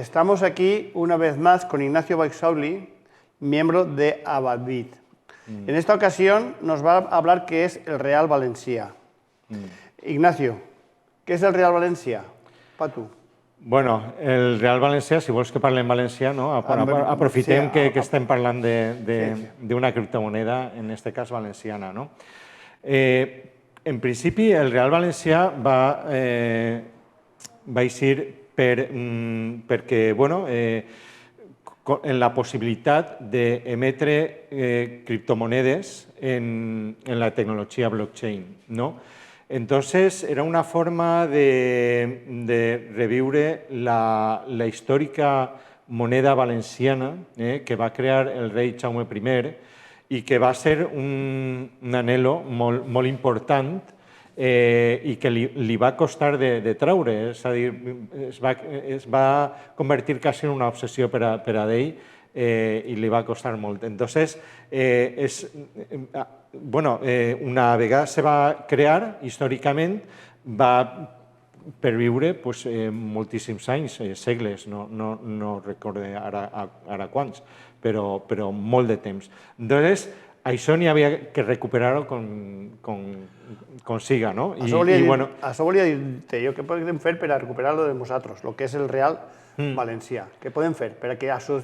estamos aquí una vez más con Ignacio Baixauli, miembro de Abadbit. En esta ocasión nos va a hablar qué es el Real Valencià. Ignacio, què és el Real Valencià? Pa tu. Bueno, el Real Valencià, si vols que parlem valencià, no? Aprofitem que estem parlant d'una criptomoneda, en aquest cas valenciana. No? En principi, el Real Valencià va eixir perquè, bueno, en la possibilitat d'emetre criptomonedes en la tecnologia blockchain, ¿no? Entonces, era una forma de revivir la histórica moneda valenciana que va crear el rei Jaume I i que va ser un anhelo molt important i que li va costar de treure, és a dir, es va convertir quasi en una obsessió per a ell i li va costar molt. Entonces, una vegada se va crear, històricament, va perviure moltíssims anys, segles, no recordo ara quants, però molt de temps. Entonces, això n'hi havia que recuperar-ho com siga, no? Això volia dir-te jo, què podem fer per a recuperar-lo de nosaltres, el que és el Real Valencià? Què podem fer per a que això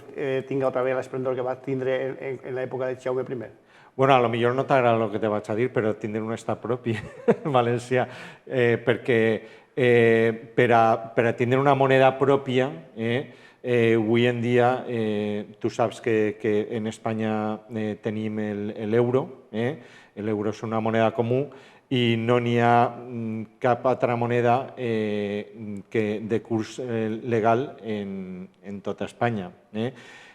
tingui otra vegada l'esplendor que va tindre en l'època de Jaume I? Bueno, a lo millor no t'agrada el que te vaig a dir, però tindre un estat propi valencià, perquè per a tindre una moneda pròpia, avui en dia, tu saps que en Espanya tenim l'euro, l'euro és una moneda comú i no n'hi ha cap altra moneda de curs legal en tota Espanya.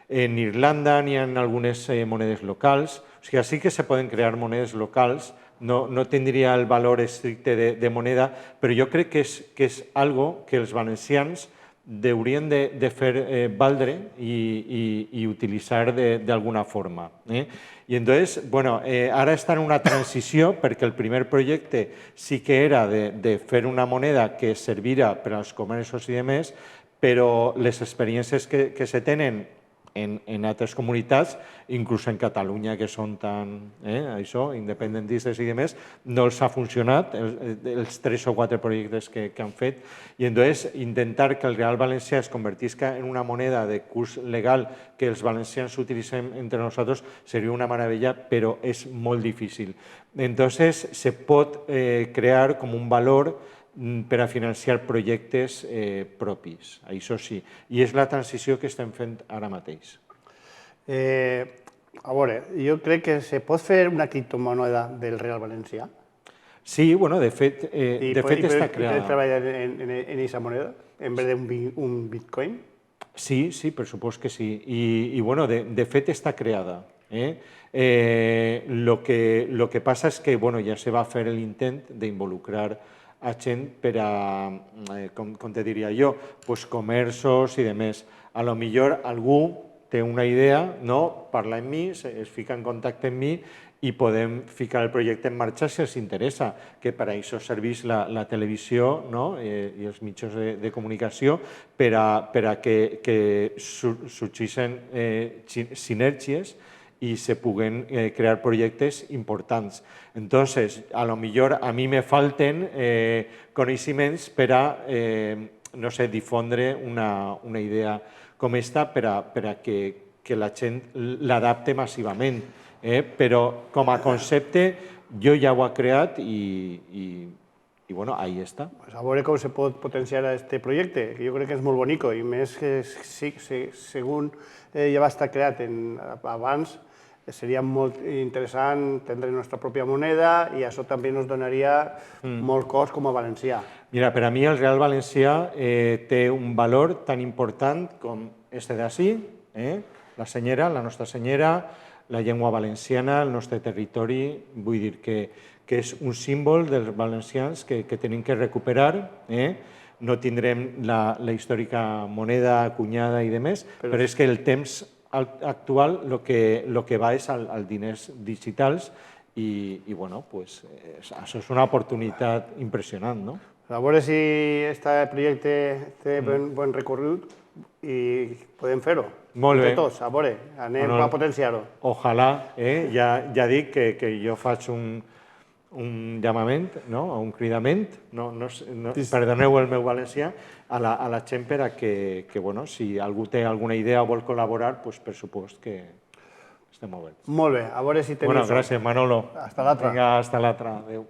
En Irlanda n'hi ha algunes monedes locals, o sigui, sí que se poden crear monedes locals, no tindria el valor estricte de moneda, però jo crec que és algo que els valencians haurien de fer valdre i utilitzar d'alguna forma. I entonces, bueno, ara està en una transició perquè el primer projecte sí que era de fer una moneda que servira per als comerços i demés, però les experiències que se tenen en altres comunitats, inclús en Catalunya, que són tan independentistes i demés, no els ha funcionat, els 3 o 4 projectes que han fet, i entonces intentar que el Real Valencià es convertisca en una moneda de curs legal que els valencians utilitzem entre nosaltres seria una meravella, però és molt difícil. Entonces se pot crear com un valor per a financiar projectes propis, això sí. I és la transició que estem fent ara mateix. A veure, jo crec que se pot fer una criptomoneda del Real Valencià? Sí, bueno, de fet està creada. I poder treballar en aquesta moneda en vez d'un bitcoin? Sí, per supost que sí. I bueno, de fet està creada. Lo que passa és que ja se va fer l'intent d'involucrar a gent per a, com te diria jo, comerços i demés. A lo millor algú té una idea, parla amb mi, es fica en contacte amb mi i podem ficar el projecte en marxa si els interessa, que per a això serveix la televisió i els mitjans de comunicació per a que sorgeixen sinergies i se puguen crear projectes importants. Entonces, a lo millor a mi me falten coneixements per a, no sé, difondre una idea com aquesta per a que la gent l'adapte massivament. Però com a concepte jo ja ho he creat i bueno, ahí està. A veure com se pot potenciar aquest projecte, que jo crec que és molt bonic i més que segons ja va estar creat abans, seria molt interessant tindre la nostra pròpia moneda i això també ens donaria molt cos com a valencià. Mira, per a mi el Real Valencià té un valor tan important com este d'ací, la senyera, la nostra senyera, la llengua valenciana, el nostre territori, vull dir que és un símbol dels valencians que tenim que recuperar, no tindrem la històrica moneda acunyada i demés, però és que el temps actual el que va és als diners digitals i, bueno, això és una oportunitat impressionant, no? A veure si aquest projecte té bon recorregut, Sí. podem fer-ho. Molt bé. Entre tots, a veure, anem a potenciar-ho. Ojalà, ja dic que jo faig un llamament, no? Un cridament, perdoneu el meu valencià, a la gent per a que, bueno, si algú té alguna idea o vol col·laborar, doncs per supost que estem oberts. Molt bé, a veure si tenim... Bueno, gràcies, Manolo. Hasta l'altra. Vinga, hasta l'altra. Adéu.